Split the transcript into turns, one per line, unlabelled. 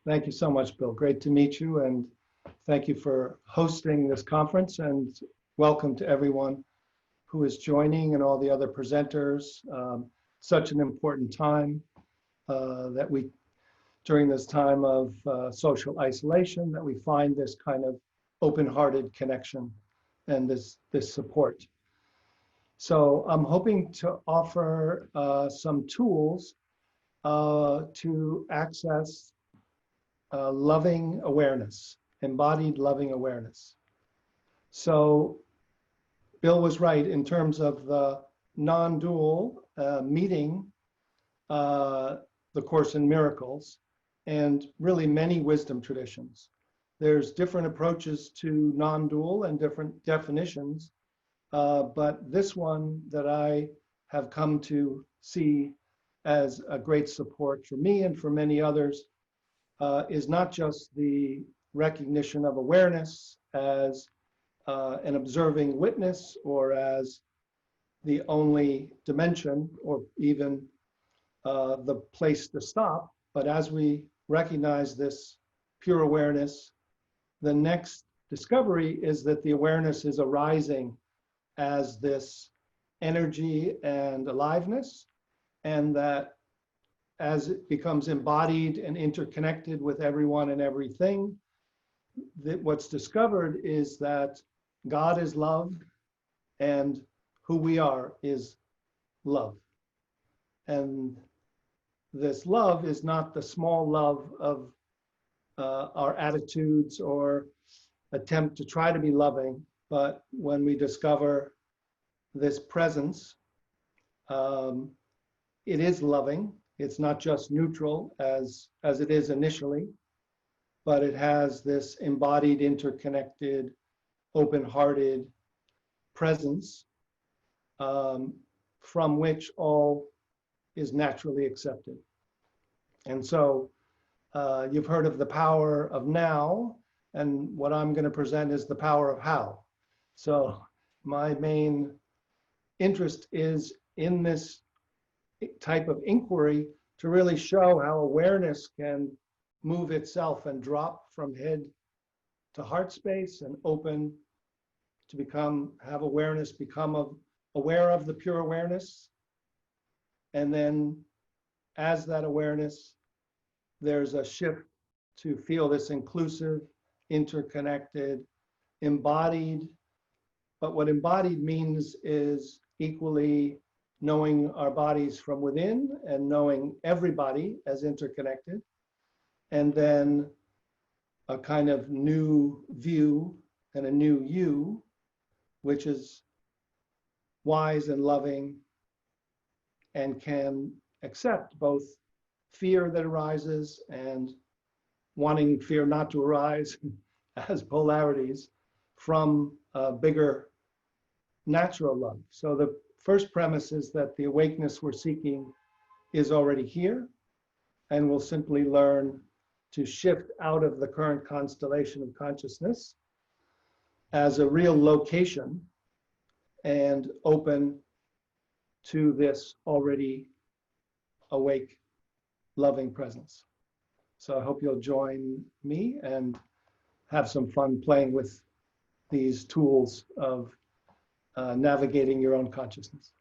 Thank you so much, Bill. Great to meet you, and thank you for hosting this conference, and welcome to everyone who is joining and all the other presenters. Such an important time during this time of social isolation, that we find this kind of open-hearted connection and this support. So I'm hoping to offer some tools to access loving awareness, embodied loving awareness. So Bill was right in terms of the non-dual meeting the Course in Miracles and really many wisdom traditions. There's different approaches to non-dual and different definitions, but this one that I have come to see as a great support for me and for many others is not just the recognition of awareness as an observing witness or as the only dimension or even the place to stop, but as we recognize this pure awareness, the next discovery is that the awareness is arising as this energy and aliveness, and that as it becomes embodied and interconnected with everyone and everything, that what's discovered is that God is love and who we are is love. And this love is not the small love of our attitudes or attempt to try to be loving, but when we discover this presence, it is loving. It's not just neutral as it is initially, but it has this embodied, interconnected, open-hearted presence from which all is naturally accepted. And so you've heard of the power of now, and what I'm going to present is the power of how. So my main interest is in this type of inquiry to really show how awareness can move itself and drop from head to heart space and open to have awareness become aware of the pure awareness. And then as that awareness, there's a shift to feel this inclusive, interconnected, embodied. But what embodied means is equally knowing our bodies from within and knowing everybody as interconnected. And then a kind of new view and a new you, which is wise and loving and can accept both fear that arises and wanting fear not to arise as polarities from a bigger natural love. So the first premise is that the awakeness we're seeking is already here, and we'll simply learn to shift out of the current constellation of consciousness as a real location and open to this already awake, loving presence. So I hope you'll join me and have some fun playing with these tools of navigating your own consciousness.